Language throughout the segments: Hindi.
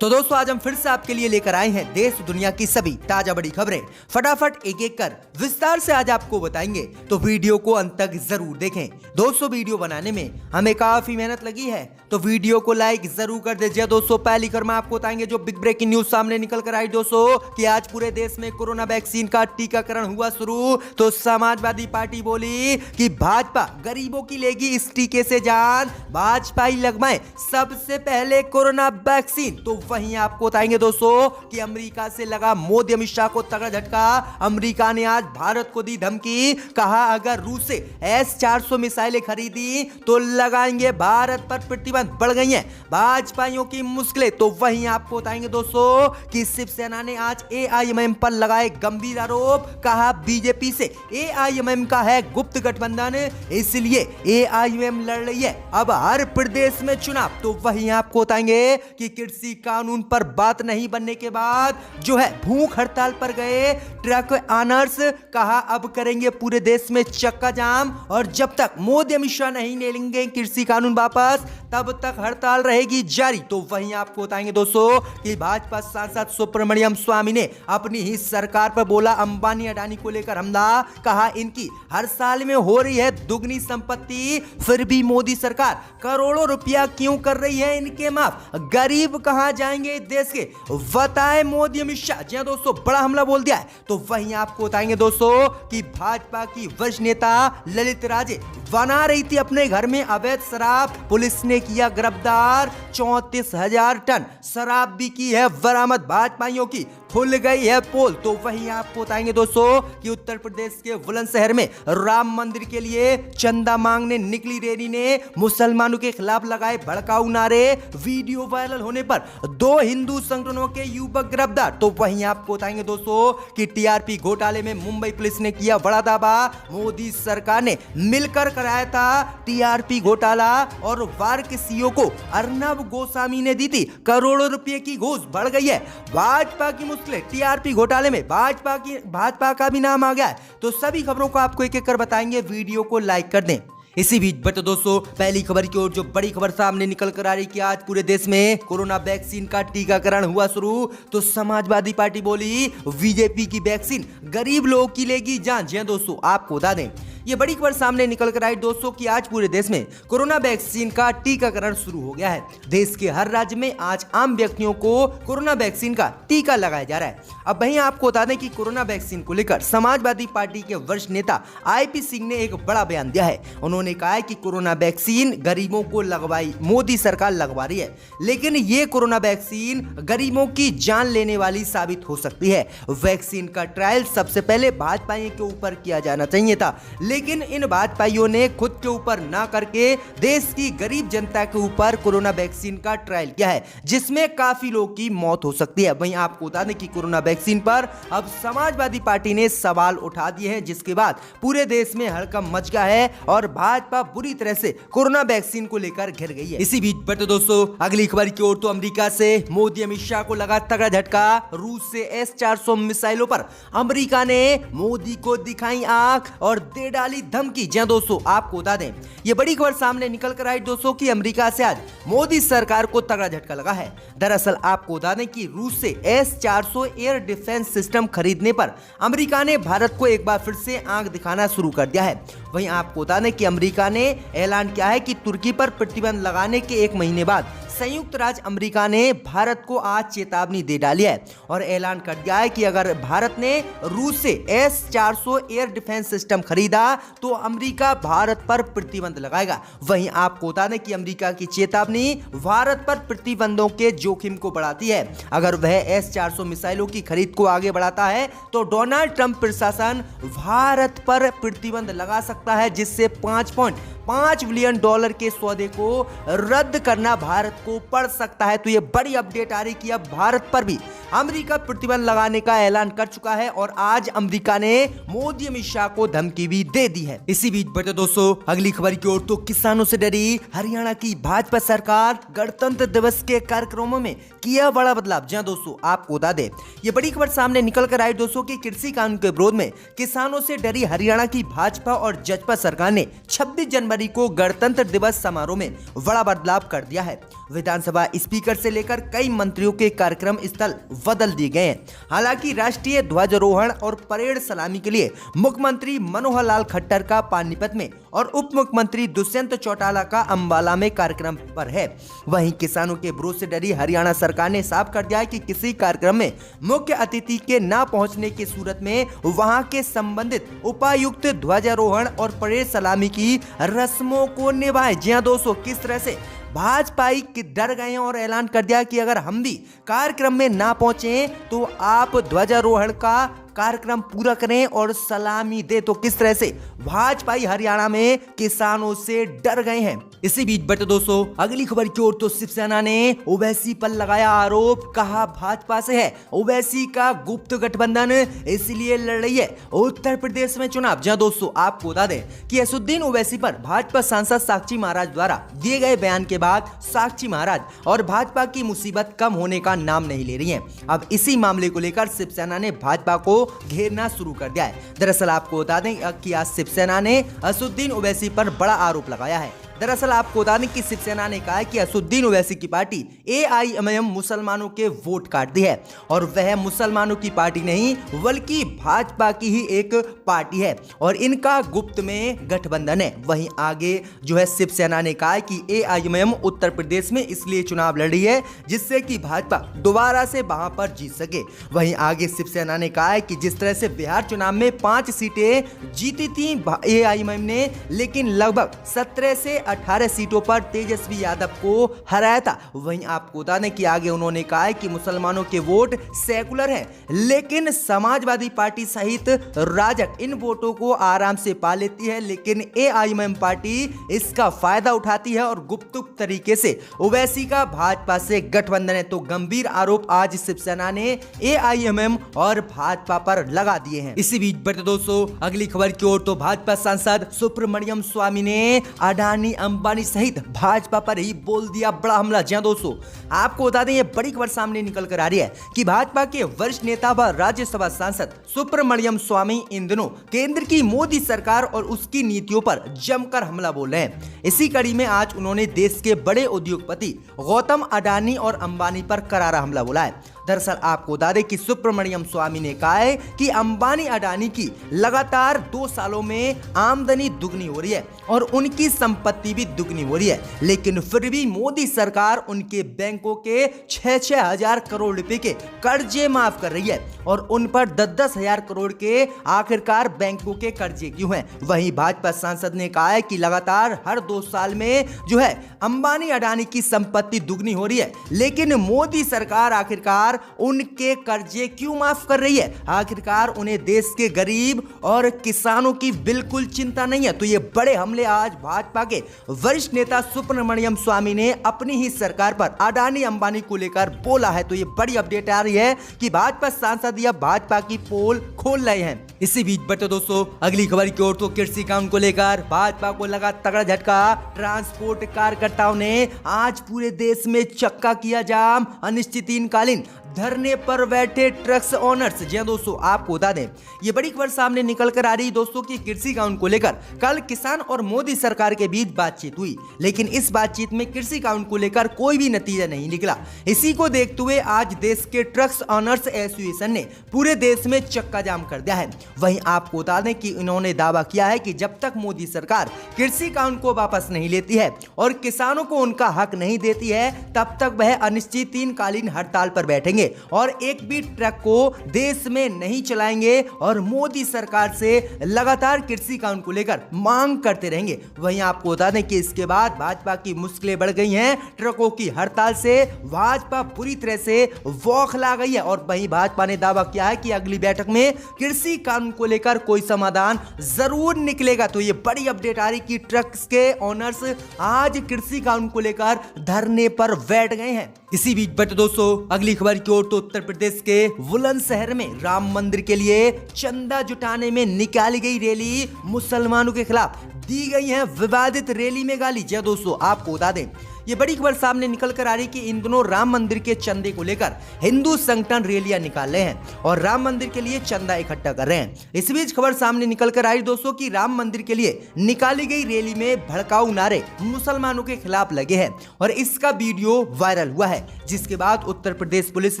तो दोस्तों आज हम फिर से आपके लिए लेकर आए हैं देश दुनिया की सभी ताजा बड़ी खबरें। फटाफट एक एक कर विस्तार से आज आपको बताएंगे, तो वीडियो को अंत तक जरूर देखें। दोस्तों वीडियो बनाने में हमें काफी मेहनत लगी है, तो वीडियो को लाइक जरूर कर दीजिए। दोस्तों पहली खबर में आपको बताएंगे जो बिग ब्रेकिंग न्यूज सामने निकल कर आई दोस्तों कि आज पूरे देश में कोरोना वैक्सीन का टीकाकरण हुआ शुरू। तो समाजवादी पार्टी बोली कि भाजपा गरीबों की लेगी इस टीके से जान, भाजपा ही लगवाएं सबसे पहले कोरोना वैक्सीन। तो वहीं आपको बताएंगे दोस्तों कि अमेरिका से लगा मोदी अमित शाह को तगड़ा झटका। अमेरिका ने आज भारत को दी धमकी, कहा अगर रूस से S-400 मिसाइलें खरीदी तो लगाएंगे भारत पर प्रतिबंध। बढ़ गई हैं भाजपाइयों की मुश्किलें। तो वहीं आपको बताएंगे दोस्तों कि शिवसेना ने आज AIMM पर लगाए गंभीर आरोप, कहा बीजेपी से AIMM का है गुप्त गठबंधन, इसलिए AIMM लड़ रही है अब हर प्रदेश में चुनाव। तो वहीं आपको बताएंगे कि कृषि कानून पर बात नहीं बनने के बाद जो है भूख हड़ताल पर गए ट्रक ऑनर्स, कहा अब करेंगे पूरे देश में चक्का जाम और जब तक मोदी अमित शाह नहीं ले लेंगे कृषि कानून वापस तब तक हड़ताल रहेगी जारी। तो वहीं आपको बताएंगे दोस्तों कि भाजपा सांसद सुब्रमण्यम स्वामी ने अपनी ही सरकार पर बोला अंबानी अडानी को लेकर हमला, कहा इनकी हर साल में हो रही है दुगनी संपत्ति, फिर भी मोदी सरकार करोड़ों रुपया क्यों कर रही है इनके माफ, गरीब कहां जाएंगे देश के, बताए मोदी अमित शाह। जी दोस्तों बड़ा हमला बोल दिया है। तो वहीं आपको बताएंगे दोस्तों कि भाजपा की वरिष्ठ नेता ललित राजे बना रही थी अपने घर में अवैध शराब, पुलिस ने किया गिरफ्तार, 34,000 टन शराब भी की है बरामद, भाजपाइयों की खुल गई है पोल। तो वहीं आपको बताएंगे दोस्तों कि उत्तर प्रदेश के बुलंदशहर में राम मंदिर के लिए चंदा मांगने निकली रैली ने मुसलमानों के खिलाफ लगाए भड़काऊ नारे, वीडियो वायरल होने पर 2 हिंदू संगठनों के युवक गिरफ्तार। तो वहीं आपको बताएंगे दोस्तों कि टीआरपी घोटाले में मुंबई पुलिस ने किया बड़ा दावा, मोदी सरकार ने मिलकर कराया था टीआरपी घोटाला और वार के सीईओ को अर्नब गोस्वामी ने दी थी करोड़ों रुपए की घूस। बढ़ गई है भाजपा की टीआरपी घोटाले में भाजपा का भी नाम आ गया है। तो सभी खबरों को आपको एक एक कर बताएंगे, वीडियो को लाइक कर दें। इसी बीच बट दोस्तों पहली खबर की ओर जो बड़ी खबर सामने निकल कर आ रही कि आज पूरे देश में कोरोना वैक्सीन का टीकाकरण हुआ शुरू। तो समाजवादी पार्टी बोली बीजेपी की वैक्सीन गरीब लोगों की लेगी जान। जी दोस्तों आपको बता दें ये बड़ी खबर सामने निकल कर आई दोस्तों कि आज पूरे देश में कोरोना वैक्सीन का टीकाकरण शुरू हो गया है। देश के हर राज्य में आज आम व्यक्तियों को कोरोना वैक्सीन का टीका लगाया जा रहा है। अब वहीं आपको बता दें कि कोरोना वैक्सीन को लेकर समाजवादी पार्टी के वरिष्ठ नेता IP सिंह ने एक बड़ा बयान दिया है। उन्होंने कहा है कि कोरोना वैक्सीन गरीबों को लगवाई मोदी सरकार लगवा रही है, लेकिन ये कोरोना वैक्सीन गरीबों की जान लेने वाली साबित हो सकती है। वैक्सीन का ट्रायल सबसे पहले भाजपाइयों के ऊपर किया जाना चाहिए था, लेकिन इन भाजपाइयों ने खुद के ऊपर ना करके देश की गरीब जनता के ऊपर कोरोना वैक्सीन का ट्रायल किया है, जिसमें काफी लोगों की मौत हो सकती है। वहीं आपको बता दें कि कोरोना वैक्सीन पर अब समाजवादी पार्टी ने सवाल उठा दिए हैं, जिसके बाद पूरे देश में हड़कंप मच गया है और भाजपा बुरी तरह से कोरोना वैक्सीन को लेकर घिर गई है। इसी बीच पर दोस्तों अगली खबर की ओर तो अमेरिका से मोदी अमित शाह को लगा तगड़ा झटका, रूस से S-400 मिसाइलों पर अमेरिका ने मोदी को दिखाई आंख और दे डाली धमकी। जी दोस्तों आपको बता दें ये बड़ी खबर सामने निकल कर आई दोस्तों कि अमेरिका से आज मोदी सरकार को तगड़ा झटका लगा है। दरअसल आपको बता दें कि रूस से S-400 एयर डिफेंस सिस्टम खरीदने पर अमेरिका ने भारत को एक बार फिर से आंख दिखाना शुरू कर दिया है। वहीं आपको बता दें कि अमेरिका ने ऐलान किया है कि तुर्की पर प्रतिबंध लगाने के 1 महीने बाद संयुक्त राज्य अमेरिका ने भारत को आज चेतावनी दे डाली है और ऐलान कर दिया है कि अगर भारत ने रूस से S-400 एयर डिफेंस सिस्टम खरीदा तो अमेरिका भारत पर प्रतिबंध लगाएगा। वहीं आपको बता दें कि अमेरिका की चेतावनी भारत पर प्रतिबंधों के जोखिम को बढ़ाती है। अगर वह S-400 मिसाइलों की खरीद को आगे बढ़ाता है तो डोनाल्ड ट्रंप प्रशासन भारत पर प्रतिबंध लगा सकता है, जिससे $5.5 बिलियन के सौदे को रद्द करना भारत को पड़ सकता है। तो ये बड़ी अपडेट आ रही कि अब भारत पर भी अमेरिका प्रतिबंध लगाने का ऐलान कर चुका है और आज अमेरिका ने मोदी अमित शाह को धमकी भी दे दी है। इसी बीच बढ़ते दोस्तों अगली खबर की ओर, तो किसानों से डरी हरियाणा की भाजपा सरकार, गणतंत्र दिवस के कार्यक्रमों में किया बड़ा बदलाव। जी दोस्तों, आपको बता दें ये बड़ी खबर सामने निकल कर आई दोस्तों कि कृषि कानून के विरोध में किसानों से डरी हरियाणा की भाजपा और जजपा सरकार ने 26 जनवरी को गणतंत्र दिवस समारोह में बड़ा बदलाव कर दिया है। विधानसभा स्पीकर से लेकर कई मंत्रियों के कार्यक्रम स्थल बदल दिए गए हैं। हालांकि राष्ट्रीय ध्वजारोहण और परेड सलामी के लिए मुख्यमंत्री मनोहर लाल खट्टर का पानीपत में और उप मुख्यमंत्री दुष्यंत चौटाला का अंबाला में कार्यक्रम पर है। वहीं किसानों के विरोध से डरी हरियाणा सरकार ने साफ कर दिया है कि किसी कार्यक्रम में मुख्य अतिथि के न पहुंचने की सूरत में वहां के संबंधित उपायुक्त ध्वजारोहण और परेड सलामी की रस्मों को निभाए। जी हां दोस्तों, किस तरह से भाजपाई डर गए हैं और ऐलान कर दिया कि अगर हम भी कार्यक्रम में ना पहुंचे तो आप ध्वजारोहण का कार्यक्रम पूरा करें और सलामी दे। तो किस तरह से भाजपाई हरियाणा में किसानों से डर गए हैं। इसी बीच बढ़ते दोस्तों अगली खबर की ओर, तो शिवसेना ने ओवैसी पर लगाया आरोप, कहा भाजपा से है ओवैसी का गुप्त गठबंधन, इसलिए लड़ रही है उत्तर प्रदेश में चुनाव। जहां दोस्तों आपको बता दें कि असदुद्दीन ओवैसी पर भाजपा सांसद साक्षी महाराज द्वारा दिए गए बयान के बाद साक्षी महाराज और भाजपा की मुसीबत कम होने का नाम नहीं ले रही है। अब इसी मामले को लेकर शिवसेना ने भाजपा को घेरना शुरू कर दिया है। दरअसल आपको बता दें कि आज शिवसेना ने असदुद्दीन ओवैसी पर बड़ा आरोप लगाया है। दरअसल आपको बता दें कि शिवसेना ने कहा है कि असदुद्दीन ओवैसी की पार्टी एआईएमआईएम मुसलमानों के वोट काटती है और वह मुसलमानों की पार्टी नहीं बल्कि भाजपा की ही एक पार्टी है और इनका गुप्त में गठबंधन है। वहीं आगे जो है शिवसेना ने कहा है कि एआईएमआईएम उत्तर प्रदेश में इसलिए चुनाव लड़ रही है जिससे कि भाजपा दोबारा से वहां पर जीत सके। वहीं आगे शिवसेना ने कहा है कि जिस तरह से बिहार चुनाव में 5 सीटें जीती थी एआईएमआईएम ने, लेकिन लगभग 17 से 18 सीटों पर तेजस्वी यादव को हराया था। वहीं आपको बता दें कि आगे उन्होंने कहा है कि मुसलमानों के वोट सेकुलर हैं, लेकिन समाजवादी पार्टी सहित राजग इन वोटों को आराम से पा लेती है, लेकिन एआईएमआईएम पार्टी इसका फायदा उठाती है और गुप्त तरीके से ओवैसी का भाजपा से गठबंधन है। तो गंभीर आरोप आज शिवसेना ने एआईएमआईएम और भाजपा पर लगा दिए हैं। इसी बीच बढ़ते दोस्तों अगली खबर की ओर, तो भाजपा सांसद सुब्रमण्यम स्वामी ने अडानी अंबानी सहित भाजपा पर ही बोल दिया बड़ा हमला। जी दोस्तों आपको बता दें ये बड़ी खबर सामने निकल कर आ रही है कि भाजपा के वरिष्ठ नेता व राज्यसभा सांसद सुब्रमण्यम स्वामी इन दिनों केंद्र की मोदी सरकार और उसकी नीतियों पर जमकर हमला बोल रहे हैं। इसी कड़ी में आज उन्होंने देश के बड़े उद्योगपति गौतम अडानी और अंबानी पर करारा हमला बोला है। दरअसल आपको बता दें कि सुब्रमण्यम स्वामी ने कहा है कि अंबानी अडानी की लगातार 2 सालों में आमदनी दुगनी हो रही है और उनकी संपत्ति भी दुगनी हो रही है, लेकिन फिर भी मोदी सरकार उनके बैंकों के 6-6 हजार करोड़ रुपए के कर्जे माफ कर रही है और उन पर 10-10 हजार करोड़ के आखिरकार बैंकों के कर्जे क्यों हैं। वहीं भाजपा सांसद ने कहा है कि लगातार हर 2 साल में जो है अंबानी अडानी की संपत्ति दुगनी हो रही है, लेकिन मोदी सरकार आखिरकार उनके कर्जे क्यों माफ कर रही है। आखिरकार उन्हें देश के गरीब और किसानों की बिल्कुल चिंता नहीं है। तो ये बड़े हमले आज भाजपा के वरिष्ठ नेता सुब्रमण्यम स्वामी ने अपनी ही सरकार पर अडानी अंबानी को लेकर बोला है। तो ये बड़ी अपडेट आ रही है कि भाजपा सांसद या भाजपा की पोल खोल रहे हैं। इसी बीच बढ़ते दोस्तों अगली खबर की ओर, तो कृषि कानून को लेकर भाजपा को लगा तगड़ा झटका। ट्रांसपोर्ट कार्यकर्ताओं ने आज पूरे देश में चक्का किया जाम, अनिश्चितकालीन धरने पर बैठे ट्रक्स ओनर्स। जी दोस्तों आपको बता दें ये बड़ी खबर सामने निकल कर आ रही दोस्तों कि कृषि कानून को लेकर कल किसान और मोदी सरकार के बीच बातचीत हुई, लेकिन इस बातचीत में कृषि कानून को लेकर कोई भी नतीजा नहीं निकला। इसी को देखते हुए आज देश के ट्रक्स ओनर्स एसोसिएशन ने पूरे देश में चक्का जाम कर दिया है। वहीं आपको बता दें कि इन्होंने दावा किया है कि जब तक मोदी सरकार कृषि कानून को वापस नहीं लेती है और किसानों को उनका हक नहीं देती है तब तक वह अनिश्चितकालीन हड़ताल पर बैठेंगे और एक भी ट्रक को देश में नहीं चलाएंगे और मोदी सरकार से लगातार कृषि कानून को लेकर मांग करते रहेंगे। वहीं आपको बता दें कि इसके बाद भाजपा की मुश्किलें बढ़ गई हैं। ट्रकों की हड़ताल से भाजपा पूरी तरह से बौखला गई है और वहीं भाजपा ने दावा किया है कि अगली बैठक में कृषि कानून को लेकर कोई समाधान जरूर निकलेगा। तो ये बड़ी अपडेट आ रही कि ट्रक्स के ओनर्स आज कृषि कानून को लेकर धरने पर बैठ गए हैं। इसी बीच बट दोस्तों अगली खबर की ओर तो उत्तर प्रदेश के बुलंदशहर में राम मंदिर के लिए चंदा जुटाने में निकाली गई रैली मुसलमानों के खिलाफ दी गई है विवादित रैली में गाली। जी दोस्तों, आपको बता दें ये बड़ी खबर सामने निकल कर आ रही कि इन दिनों राम मंदिर के चंदे को लेकर हिंदू संगठन रैलियां निकाल रहे हैं और राम मंदिर के लिए चंदा इकट्ठा कर रहे हैं। इस बीच खबर सामने निकल कर आई दोस्तों कि राम मंदिर के लिए निकाली गई रैली में भड़काऊ नारे मुसलमानों के खिलाफ लगे हैं और इसका वीडियो वायरल हुआ है, जिसके बाद उत्तर प्रदेश पुलिस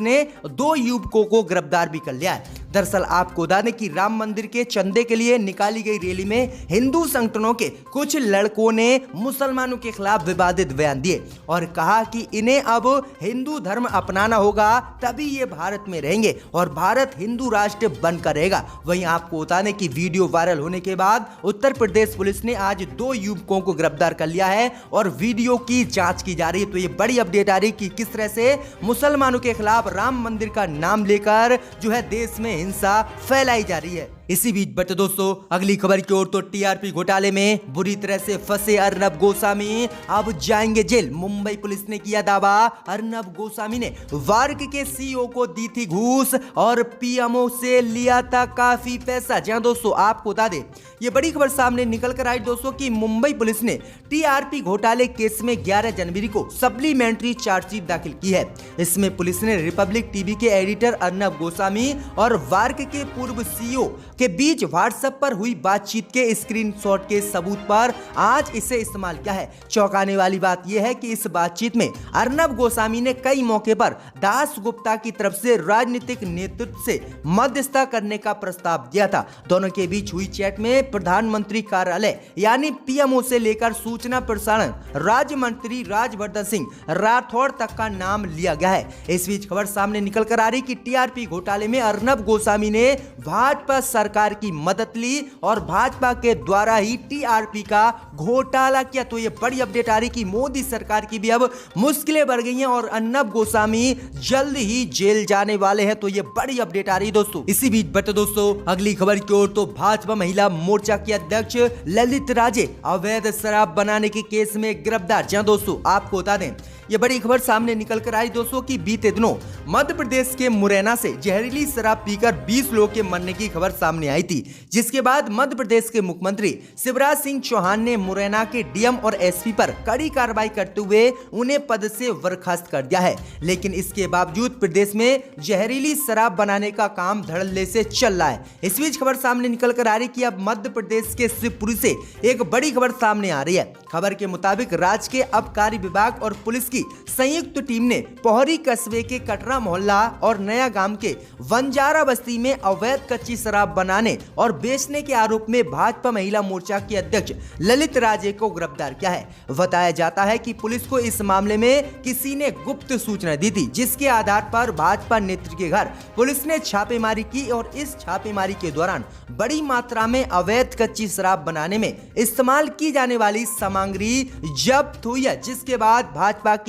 ने 2 युवकों को गिरफ्तार भी कर लिया है। दरअसल आपको बता दें कि राम मंदिर के चंदे के लिए निकाली गई रैली में हिंदू संगठनों के कुछ लड़कों ने मुसलमानों के खिलाफ विवादित बयान दिए और कहा कि इन्हें अब हिंदू धर्म अपनाना होगा, तभी ये भारत में रहेंगे और भारत हिंदू राष्ट्र बनकर रहेगा। वहीं आपको बता दें कि वीडियो वायरल होने के बाद उत्तर प्रदेश पुलिस ने आज 2 युवकों को गिरफ्तार कर लिया है और वीडियो की जांच की जा रही है। तो ये बड़ी अपडेट आ रही कि किस तरह से मुसलमानों के खिलाफ राम मंदिर का नाम लेकर जो है देश में हिंसा फैलाई जा रही है। इसी बीच बढ़ते दोस्तों अगली खबर की ओर तो टीआरपी घोटाले में बुरी तरह से फंसे अर्नब गोस्वामी अब जाएंगे जेल। मुंबई पुलिस ने किया दावा, अर्नब गोस्वामी ने वार्क के सीईओ को दी थी घूस और पीएमओ से लिया था काफी पैसा। जहां दोस्तों आपको बता दें ये बड़ी खबर सामने निकल कर आई दोस्तों कि मुंबई पुलिस ने टीआरपी घोटाले केस में 11 जनवरी को सप्लीमेंट्री चार्जशीट दाखिल की है। इसमें पुलिस ने रिपब्लिक टीवी के एडिटर अर्नब गोस्वामी और वार्क के पूर्व सीईओ के बीच व्हाट्सएप पर हुई बातचीत के स्क्रीनशॉट के सबूत पर आज इसे इस्तेमाल किया है। चौंकाने वाली बात यह है कि इस बातचीत में अर्नब गोस्वामी ने कई मौके पर दास गुप्ता की तरफ से राजनीतिक नेतृत्व से मध्यस्थता करने का प्रस्ताव दिया था। दोनों के बीच हुई चैट में प्रधानमंत्री कार्यालय यानी पीएमओ से लेकर सूचना प्रसारण राज्य मंत्री राजवर्धन सिंह राठौड़ तक का नाम लिया गया है। इस बीच खबर सामने निकल कर आ रही कि टीआरपी घोटाले में अर्नब गोस्वामी ने भाजपा सरकार की मदद ली और भाजपा के द्वारा ही टीआरपी का घोटाला किया। तो ये बड़ी अपडेट आ रही कि मोदी सरकार की भी अब मुश्किलें बढ़ गई हैं और अर्नब गोस्वामी जल्द ही जेल जाने वाले हैं। तो ये बड़ी अपडेट आ रही दोस्तों। इसी बीच बटे दोस्तों अगली खबर की ओर तो भाजपा महिला मोर्चा की अध्यक्ष ललित राजे अवैध शराब बनाने के केस में गिरफ्तार। जहां दोस्तों आपको बता दें ये बड़ी खबर सामने निकल कर आई दोस्तों कि बीते दिनों मध्य प्रदेश के मुरैना से जहरीली शराब पीकर 20 लोगों के मरने की खबर सामने आई थी, जिसके बाद मध्य प्रदेश के मुख्यमंत्री शिवराज सिंह चौहान ने मुरैना के डीएम और एसपी पर कड़ी कार्रवाई करते हुए उन्हें पद से बर्खास्त कर दिया है। लेकिन इसके बावजूद प्रदेश में जहरीली शराब बनाने का काम धड़ल्ले से चल रहा है। इस बीच खबर सामने निकल कर आ रही कि अब मध्य प्रदेश के शिवपुरी से एक बड़ी खबर सामने आ रही है। खबर के मुताबिक राज्य के आबकारी विभाग और पुलिस की संयुक्त टीम ने पोहरी कस्बे के कटरा मोहल्ला और नया गांव के वंजारा बस्ती में अवैध कच्ची शराब बनाने और बेचने के आरोप में भाजपा महिला मोर्चा की अध्यक्ष ललित राजे को गिरफ्तार किया है। बताया जाता है कि पुलिस को इस मामले में किसी ने गुप्त सूचना दी थी, जिसके आधार पर भाजपा नेत्री के घर पुलिस ने छापेमारी की और इस छापेमारी के दौरान बड़ी मात्रा में अवैध कच्ची शराब बनाने में इस्तेमाल की जाने वाली सामग्री जब्त हुई है, जिसके बाद भाजपा की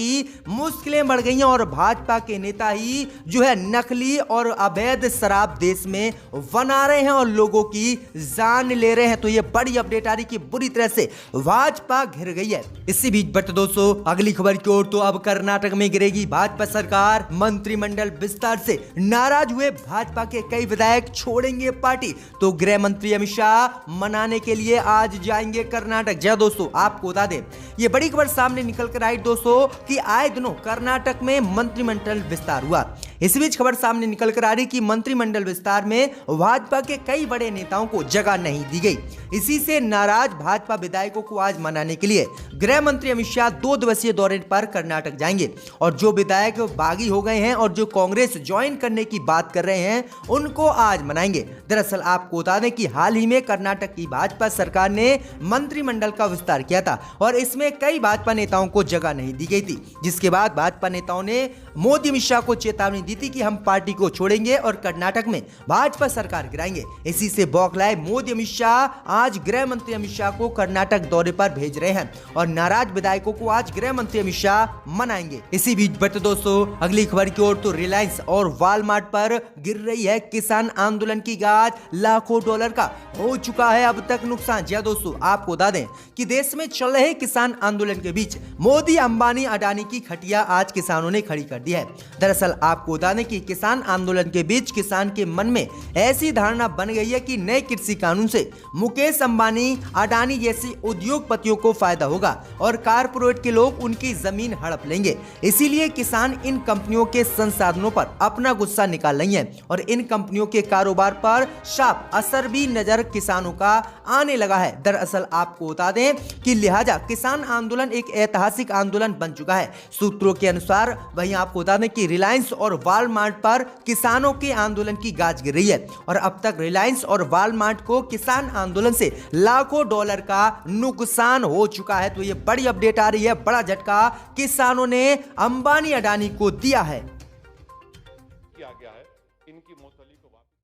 मुश्किलें बढ़ गई हैं और भाजपा के नेता ही जो है नकली और अवैध शराब देश में बना रहे हैं और लोगों की जान ले रहे हैं। तो ये बड़ी अपडेट आ रही कि बुरी तरह से भाजपा घिर गई है। इसी बीच बट दोस्तों अगली खबर की ओर तो अब कर्नाटक में गिरेगी भाजपा सरकार। मंत्रिमंडल विस्तार से नाराज हुए भाजपा के कई विधायक छोड़ेंगे पार्टी। तो गृह मंत्री अमित शाह मनाने के लिए आज जाएंगे कर्नाटक। जय दोस्तों आपको बता दें ये बड़ी खबर सामने निकल कर आई दोस्तों कि आए दिनों कर्नाटक में मंत्रिमंडल विस्तार हुआ। इस बीच खबर सामने निकल कर आ रही कि मंत्रिमंडल विस्तार में भाजपा के कई बड़े नेताओं को जगह नहीं दी गई। इसी से नाराज भाजपा विधायकों को आज मनाने के लिए गृह मंत्री अमित शाह 2 दिवसीय दौरे पर कर्नाटक जाएंगे और जो विधायक बागी हो गए हैं और जो कांग्रेस ज्वाइन करने की बात कर रहे हैं उनको आज मनाएंगे। दरअसल आपको बता दें कि हाल ही में कर्नाटक की भाजपा सरकार ने मंत्रिमंडल का विस्तार किया था और इसमें कई भाजपा नेताओं को जगह नहीं दी गई थी, जिसके बाद भाजपा नेताओं ने मोदी अमित शाह को चेतावनी दी थी कि हम पार्टी को छोड़ेंगे और कर्नाटक में भाजपा सरकार गिराएंगे। इसी से बौखलाए मोदी अमित शाह आज गृह मंत्री अमित शाह को कर्नाटक दौरे पर भेज रहे हैं और नाराज विधायकों को आज गृह मंत्री अमित शाह मनाएंगे। इसी बीच बट दोस्तों अगली खबर की ओर तो रिलायंस और वॉलमार्ट पर गिर रही है किसान आंदोलन की गाज। लाखों डॉलर का हो चुका है अब तक नुकसान। जी दोस्तों आपको बता दें कि देश में चल रहे किसान आंदोलन के बीच मोदी अंबानी अडानी की खटिया आज किसानों ने खड़ी कर दी है। दरअसल आपको बता दें कि किसान आंदोलन के बीच किसान के मन में ऐसी धारणा बन गई है कि नए कृषि कानून से मुकेश अंबानी, अडानी जैसे उद्योगपतियों को फायदा होगा और कारपोरेट के लोग उनकी जमीन हड़प लेंगे। इसीलिए किसान इन कंपनियों के संसाधनों पर अपना गुस्सा निकाल रही हैं और इन कंपनियों के कारोबार पर साफ असर भी नजर किसानों का आने लगा है। दरअसल आपको बता दें कि लिहाजा किसान आंदोलन एक ऐतिहासिक आंदोलन बन चुका है। सूत्रों के अनुसार वहीं आपको बता दें कि रिलायंस और वॉलमार्ट पर किसानों के आंदोलन की गाज गिर रही है और अब तक रिलायंस और वॉलमार्ट को किसान आंदोलन से लाखों डॉलर का नुकसान हो चुका है। तो ये बड़ी अपडेट आ रही है, बड़ा झटका किसानों ने अंबानी अडानी को दिया है। किया गया है इनकी मुतल्लिक